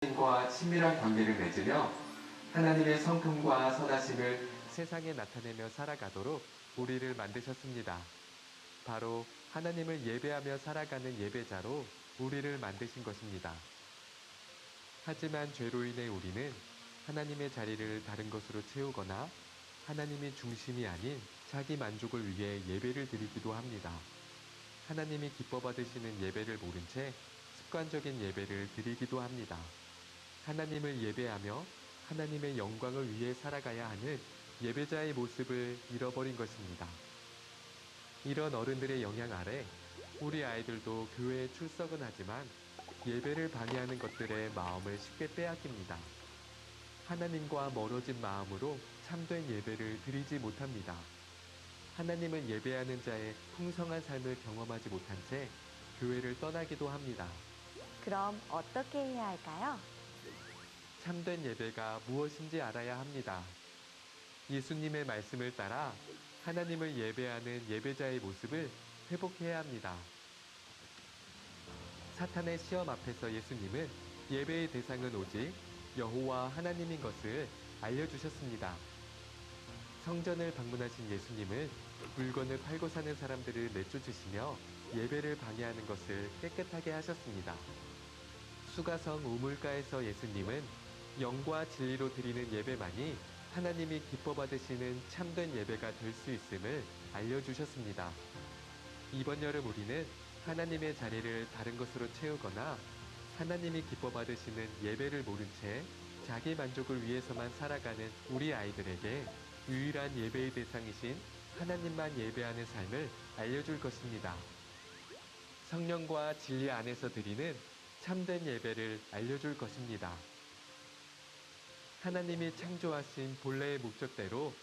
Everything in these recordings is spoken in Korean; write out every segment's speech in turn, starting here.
하나님과 친밀한 관계를 맺으며 하나님의 성품과 선하심을 세상에 나타내며 살아가도록 우리를 만드셨습니다. 바로 하나님을 예배하며 살아가는 예배자로 우리를 만드신 것입니다. 하지만 죄로 인해 우리는 하나님의 자리를 다른 것으로 채우거나 하나님이 중심이 아닌 자기 만족을 위해 예배를 드리기도 합니다. 하나님이 기뻐 받으시는 예배를 모른 채 습관적인 예배를 드리기도 합니다. 하나님을 예배하며 하나님의 영광을 위해 살아가야 하는 예배자의 모습을 잃어버린 것입니다. 이런 어른들의 영향 아래 우리 아이들도 교회에 출석은 하지만 예배를 방해하는 것들에 마음을 쉽게 빼앗깁니다. 하나님과 멀어진 마음으로 참된 예배를 드리지 못합니다. 하나님을 예배하는 자의 풍성한 삶을 경험하지 못한 채 교회를 떠나기도 합니다. 그럼 어떻게 해야 할까요? 참된 예배가 무엇인지 알아야 합니다. 예수님의 말씀을 따라 하나님을 예배하는 예배자의 모습을 회복해야 합니다. 사탄의 시험 앞에서 예수님은 예배의 대상은 오직 여호와 하나님인 것을 알려주셨습니다. 성전을 방문하신 예수님은 물건을 팔고 사는 사람들을 내쫓으시며 예배를 방해하는 것을 깨끗하게 하셨습니다. 수가성 우물가에서 예수님은 영과 진리로 드리는 예배만이 하나님이 기뻐 받으시는 참된 예배가 될 수 있음을 알려주셨습니다. 이번 여름 우리는 하나님의 자리를 다른 것으로 채우거나 하나님이 기뻐 받으시는 예배를 모른 채 자기 만족을 위해서만 살아가는 우리 아이들에게 유일한 예배의 대상이신 하나님만 예배하는 삶을 알려줄 것입니다. 성령과 진리 안에서 드리는 참된 예배를 알려줄 것입니다. 하나님이 창조하신 본래의 목적대로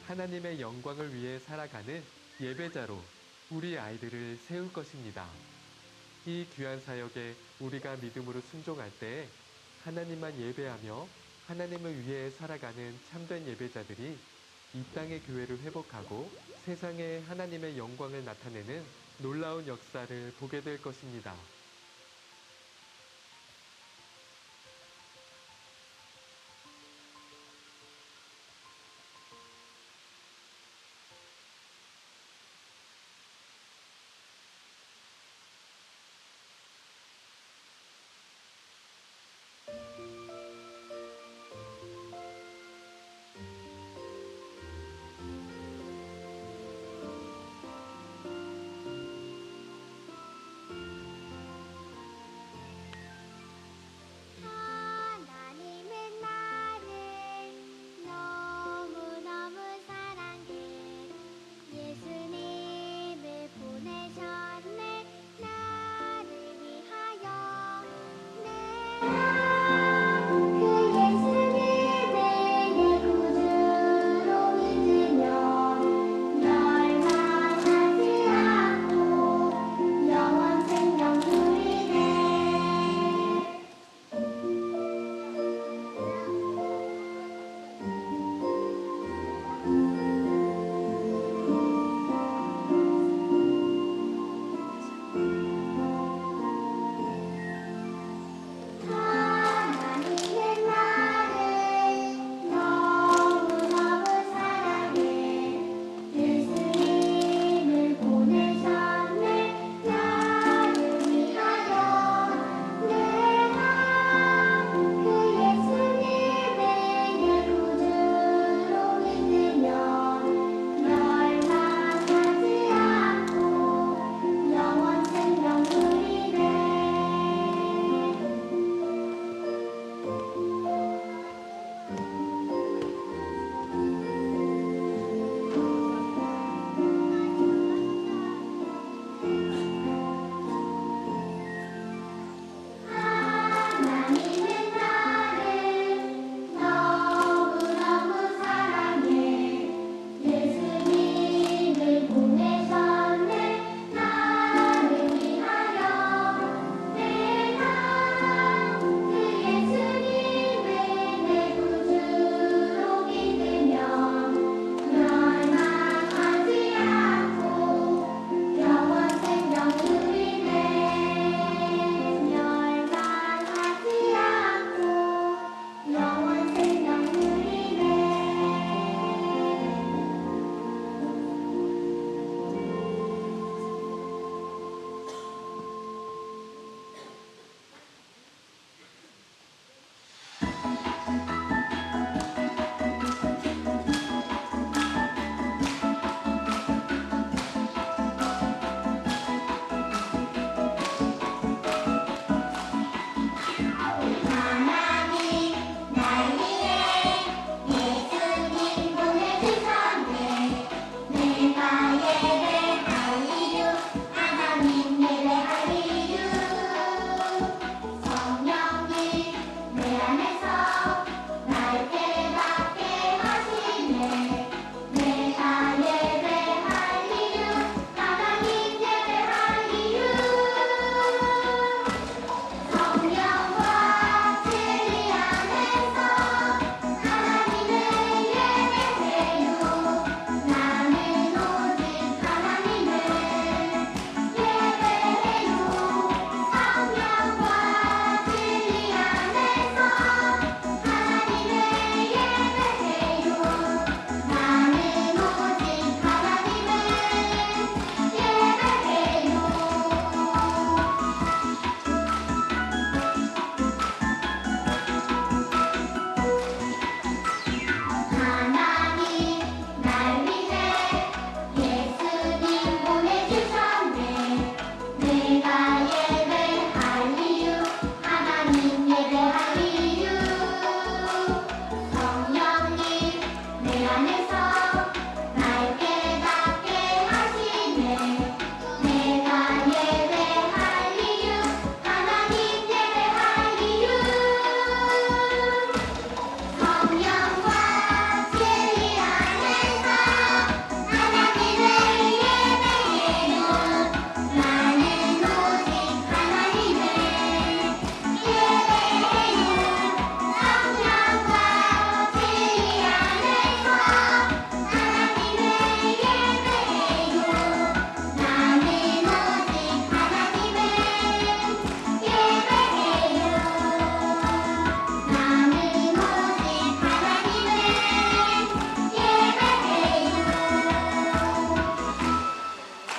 하나님의 영광을 위해 살아가는 예배자로 우리 아이들을 세울 것입니다. 이 귀한 사역에 우리가 믿음으로 순종할 때 하나님만 예배하며 하나님을 위해 살아가는 참된 예배자들이 이 땅의 교회를 회복하고 세상에 하나님의 영광을 나타내는 놀라운 역사를 보게 될 것입니다.